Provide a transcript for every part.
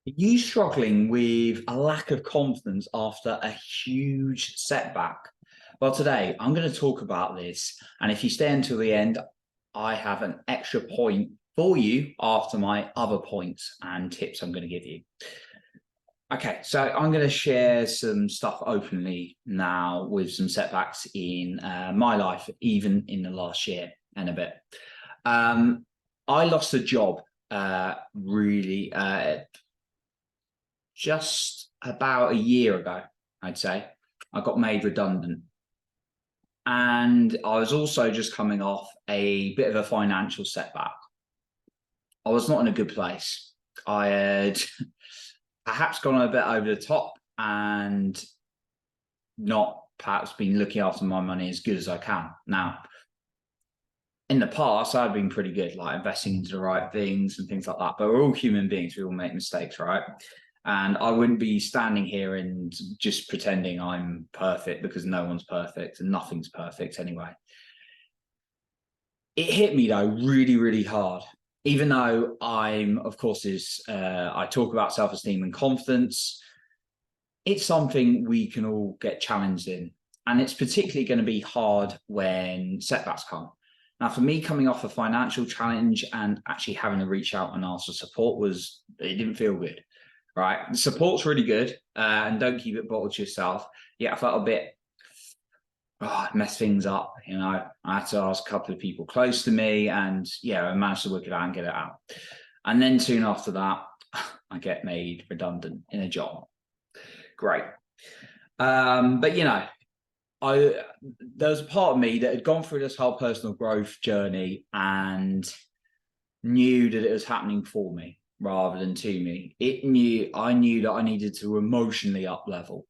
Are you struggling with a lack of confidence after a huge setback? Well, today I'm going to talk about this. And if you stay until the end, I have an extra point for you after my other points and tips I'm going to give you. Okay, so I'm going to share some stuff openly now with some setbacks in my life, even in the last year and a bit. I lost a job really just about a year ago, I'd say. I got made redundant. And I was also just coming off a bit of a financial setback. I was not in a good place. I had perhaps gone a bit over the top and not perhaps been looking after my money as good as I can. Now, in the past, I've been pretty good, like investing into the right things and things like that. But we're all human beings. We all make mistakes, right? And I wouldn't be standing here and just pretending I'm perfect because no one's perfect and nothing's perfect anyway. It hit me though really, really hard. Even though I'm, of course, I talk about self-esteem and confidence, it's something we can all get challenged in. And it's particularly going to be hard when setbacks come. Now, for me, coming off a financial challenge and actually having to reach out and ask for support it didn't feel good, right? The support's really good, and don't keep it bottled to yourself. Yeah, I felt a bit, mess things up. I had to ask a couple of people close to me, and yeah, I managed to work it out and get it out. And then soon after that, I get made redundant in a job. Great. But there was a part of me that had gone through this whole personal growth journey and knew that it was happening for me rather than to me. I knew that I needed to emotionally up level.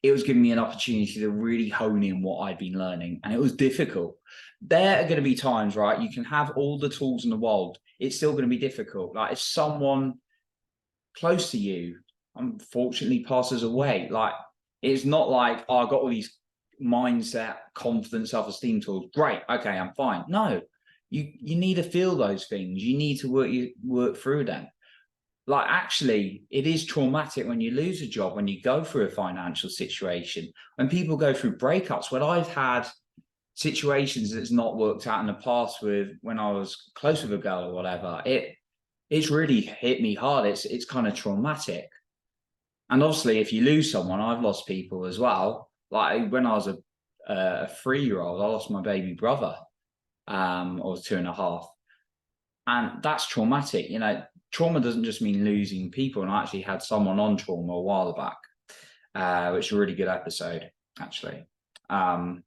It was giving me an opportunity to really hone in what I'd been learning, and it was difficult. There are going to be times, right? You can have all the tools in the world. It's still going to be difficult. Like if someone close to you, unfortunately, passes away, like it's not like, oh, I got all these mindset, confidence, self-esteem tools. Great, okay, I'm fine. No, you need to feel those things. You need to work through them. Like actually, it is traumatic when you lose a job, when you go through a financial situation, when people go through breakups. When I've had situations that's not worked out in the past with when I was close with a girl or whatever, it's really hit me hard. It's kind of traumatic. And obviously, if you lose someone, I've lost people as well. Like when I was a 3-year-old, I lost my baby brother, or 2.5, and that's traumatic. Trauma doesn't just mean losing people. And I actually had someone on trauma a while back, which is a really good episode, actually. And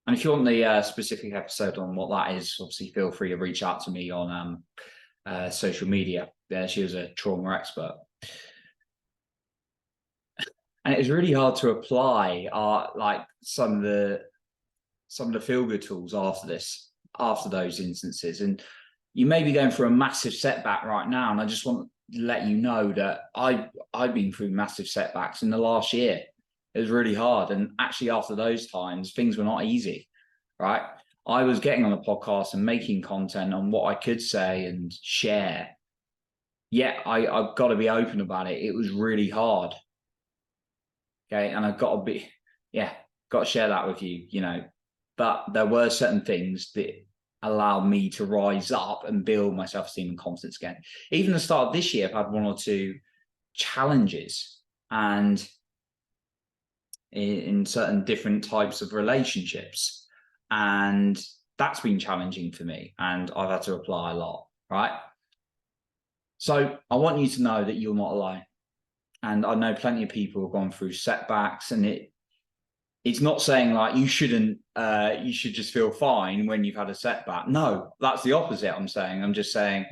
if you want the specific episode on what that is, obviously feel free to reach out to me on social media. She was a trauma expert. And it was really hard to apply like some of the feel-good tools after those instances. And you may be going through a massive setback right now, and I just want to let you know that I've been through massive setbacks in the last year. It was really hard, and actually after those times, things were not easy, right? I was getting on a podcast and making content on what I could say and share. Yeah, I've got to be open about it. It was really hard. Okay, and I've got to share that with you, But there were certain things that allowed me to rise up and build my self-esteem and confidence again. Even the start of this year, I've had 1 or 2 challenges, and in certain different types of relationships. And that's been challenging for me, and I've had to apply a lot, right? So I want you to know that you're not alone. And I know plenty of people have gone through setbacks, and it's not saying like you should just feel fine when you've had a setback. No, that's the opposite. I'm just saying,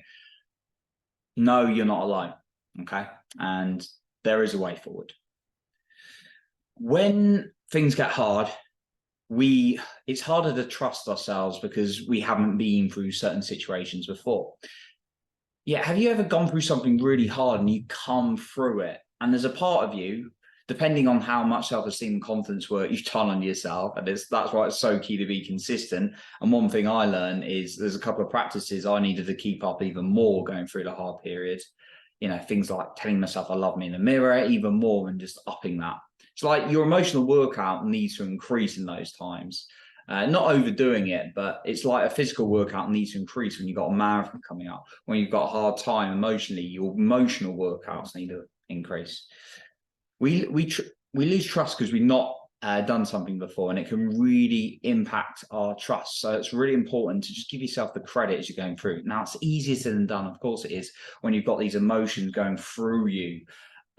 no, you're not alone. Okay. And there is a way forward. When things get hard, it's harder to trust ourselves because we haven't been through certain situations before. Yeah. Have you ever gone through something really hard and you come through it, and there's a part of you, depending on how much self-esteem and confidence work you've done on yourself, and that's why it's so key to be consistent. And one thing I learned is there's a couple of practices I needed to keep up even more going through the hard periods. you know, things like telling myself I love me in the mirror, even more than just upping that. It's like your emotional workout needs to increase in those times. Not overdoing it, but it's like a physical workout needs to increase when you've got a marathon coming up. When you've got a hard time emotionally, your emotional workouts need to increase. We lose trust because we've not done something before, and it can really impact our trust. So it's really important to just give yourself the credit as you're going through. Now, it's easier said than done. Of course it is, when you've got these emotions going through you,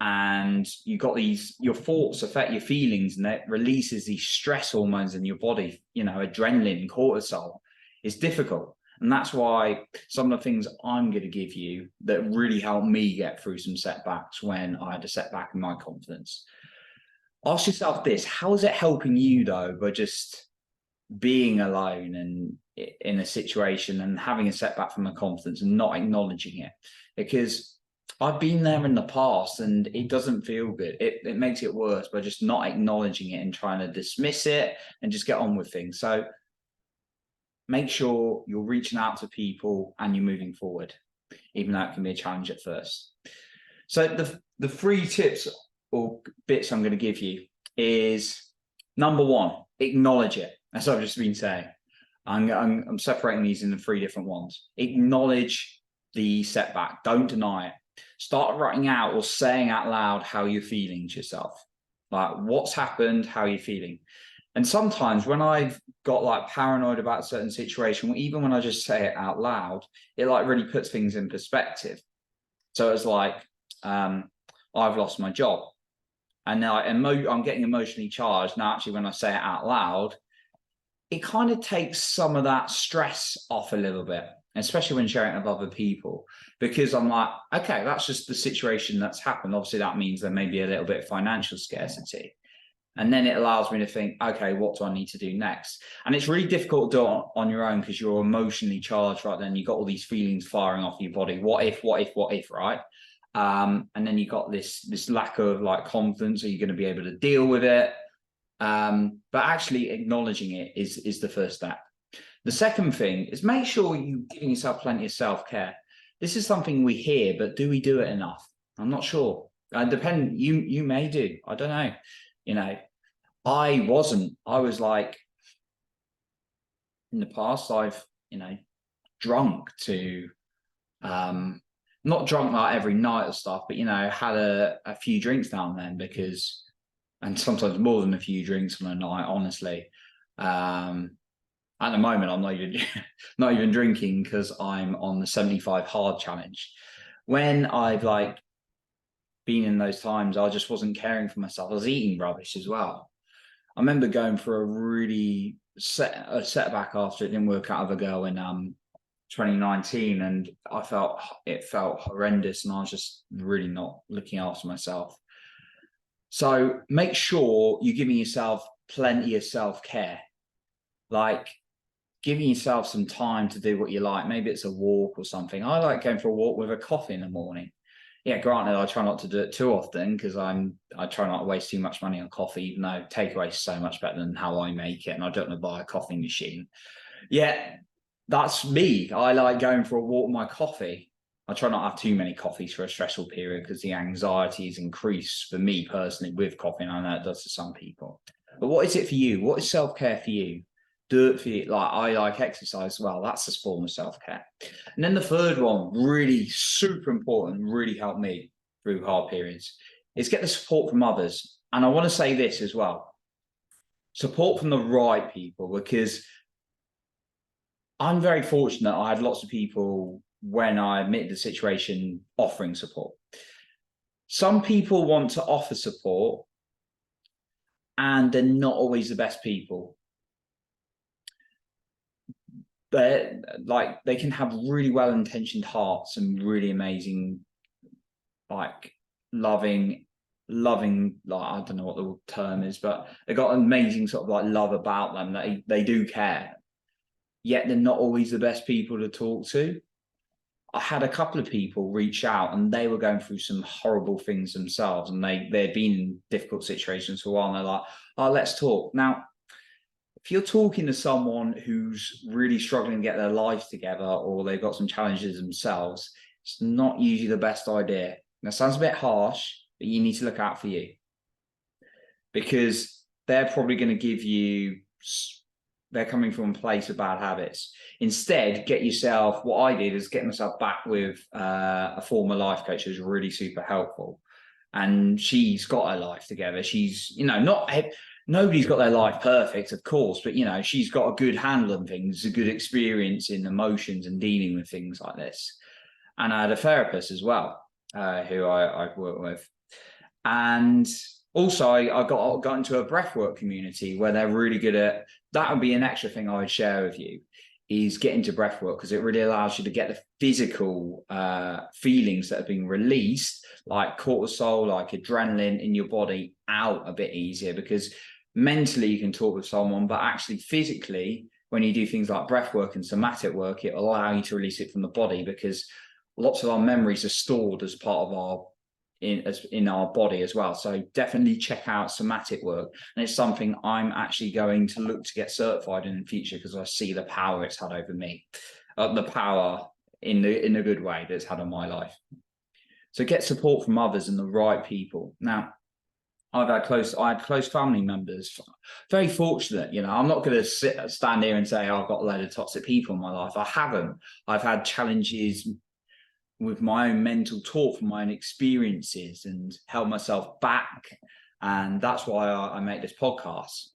and you've got your thoughts affect your feelings, and that releases these stress hormones in your body, you know, adrenaline, cortisol. It's difficult. And that's why some of the things I'm going to give you that really helped me get through some setbacks when I had a setback in my confidence. Ask yourself this: how is it helping you though, by just being alone and in a situation and having a setback from my confidence and not acknowledging it? Because I've been there in the past and it doesn't feel good. It makes it worse by just not acknowledging it and trying to dismiss it and just get on with things. So make sure you're reaching out to people and you're moving forward, even though it can be a challenge at first. So the 3 tips or bits I'm going to give you is, number 1, acknowledge it. As I've just been saying. I'm separating these into 3 different ones. Acknowledge the setback. Don't deny it. Start writing out or saying out loud how you're feeling to yourself. Like, what's happened, how are you feeling? And sometimes when I've got like paranoid about a certain situation, even when I just say it out loud, it like really puts things in perspective. So it's like, I've lost my job. And now I'm getting emotionally charged. Now, actually, when I say it out loud, it kind of takes some of that stress off a little bit, especially when sharing it with other people, because I'm like, okay, that's just the situation that's happened. Obviously, that means there may be a little bit of financial scarcity. And then it allows me to think, okay, what do I need to do next? And it's really difficult to do it on your own because you're emotionally charged right then. You've got all these feelings firing off your body. What if, right? And then you got this lack of like confidence. Are you going to be able to deal with it? But actually acknowledging it is the first step. The second thing is, make sure you're giving yourself plenty of self-care. This is something we hear, but do we do it enough? I'm not sure. You may do. I don't know. You know, I wasn't. I was like, in the past, I've, you know, drunk to, not drunk like every night or stuff, but, you know, had a few drinks now and then because, and sometimes more than a few drinks on a night, honestly. At the moment, I'm not even drinking because I'm on the 75 hard challenge. When I've like been in those times, I just wasn't caring for myself. I was eating rubbish as well. I remember going for a really setback after it didn't work out with a girl in 2019, and it felt horrendous, and I was just really not looking after myself. So make sure you're giving yourself plenty of self-care, like giving yourself some time to do what you like. Maybe it's a walk or something. I like going for a walk with a coffee in the morning. Yeah, granted, I try not to do it too often because I try not to waste too much money on coffee, even though takeaway is so much better than how I make it, and I don't want to buy a coffee machine. Yeah, that's me. I like going for a walk with my coffee. I try not to have too many coffees for a stressful period because the anxiety is increased for me personally with coffee, and I know it does to some people. But what is it for you? What is self-care for you? Do it for you. Like, I like exercise as well. That's a form of self-care. And then the third one, really super important, really helped me through hard periods, is get the support from others. And I want to say this as well: support from the right people, because I'm very fortunate. I had lots of people when I admitted the situation offering support. Some people want to offer support and they're not always the best people. But like, they can have really well-intentioned hearts and really amazing, like loving, like, I don't know what the term is, but they got amazing sort of like love about them. They do care, yet they're not always the best people to talk to. I had a couple of people reach out and they were going through some horrible things themselves, and they'd been in difficult situations for a while, and they're like, oh, let's talk. Now, if you're talking to someone who's really struggling to get their lives together, or they've got some challenges themselves, It's not usually the best idea. That sounds a bit harsh, but you need to look out for you, because they're probably going to give you, they're coming from a place of bad habits. Instead, get yourself, what I did is get myself back with a former life coach who was really super helpful. And she's got her life together. She's, you know, nobody's got their life perfect, of course, but, you know, she's got a good handle on things, a good experience in emotions and dealing with things like this. And I had a therapist as well, who I've worked with. And also I got into a breathwork community where they're really good at, that would be an extra thing I would share with you, is get into breathwork, because it really allows you to get the physical feelings that have been released, like cortisol, like adrenaline in your body, out a bit easier. Because mentally you can talk with someone, but actually physically, when you do things like breathwork and somatic work, it will allow you to release it from the body, because lots of our memories are stored as part of our in our body as well. So definitely check out somatic work, and it's something I'm actually going to look to get certified in the future, because I see the power it's had over me, the power in a good way that it's had on my life. So get support from others and the right people. Now, I had close family members. Very fortunate, you know. I'm not going to stand here and say, oh, I've got a load of toxic people in my life. I haven't. I've had challenges with my own mental talk from my own experiences and held myself back. And that's why I make this podcast.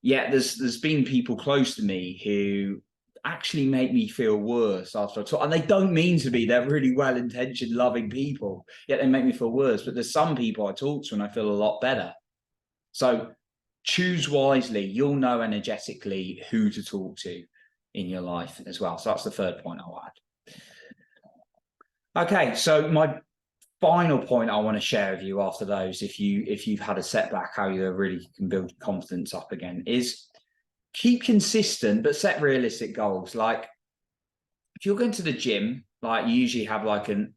Yet there's been people close to me who actually make me feel worse after I talk. And they don't mean to be, they're really well-intentioned, loving people, yet they make me feel worse. But there's some people I talk to and I feel a lot better. So choose wisely. You'll know energetically who to talk to in your life as well. So that's the third point I'll add. Okay, so my final point I want to share with you after those, if you've had a setback, how you really can build confidence up again, is keep consistent, but set realistic goals. Like if you're going to the gym, like you usually have like an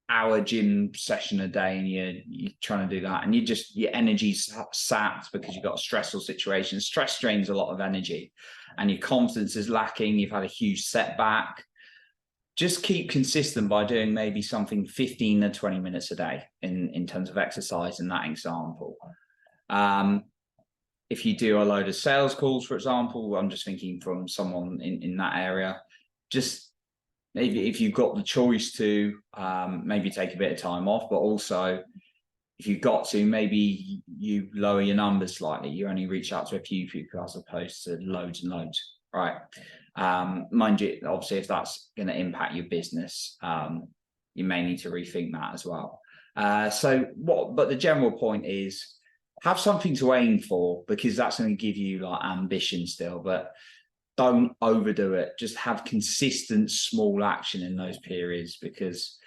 hour gym session a day, and you're trying to do that, and your energy's sapped because you've got a stressful situation. Stress drains a lot of energy, and your confidence is lacking. You've had a huge setback. Just keep consistent by doing maybe something 15 to 20 minutes a day in terms of exercise in that example. If you do a load of sales calls, for example, I'm just thinking from someone in that area, just maybe if you've got the choice to maybe take a bit of time off, but also if you've got to, maybe you lower your numbers slightly. You only reach out to a few people as opposed to loads and loads, right? Mind you, obviously, if that's going to impact your business, you may need to rethink that as well. But the general point is have something to aim for, because that's going to give you like ambition still, but don't overdo it. Just have consistent small action in those periods, because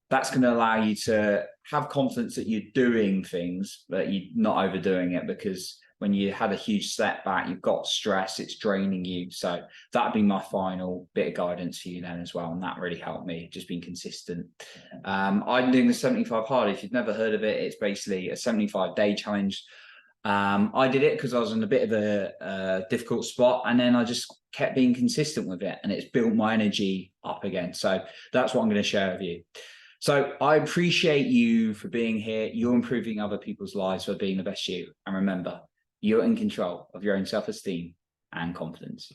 that's going to allow you to have confidence that you're doing things, but you're not overdoing it, because when you had a huge setback, you've got stress, it's draining you. So that'd be my final bit of guidance for you then as well. And that really helped me, just being consistent. I'm doing the 75 hard. If you've never heard of it, it's basically a 75-day challenge. I did it because I was in a bit of a difficult spot, and then I just kept being consistent with it, and it's built my energy up again. So that's what I'm going to share with you. So I appreciate you for being here. You're improving other people's lives by being the best you. And remember, you're in control of your own self-esteem and confidence.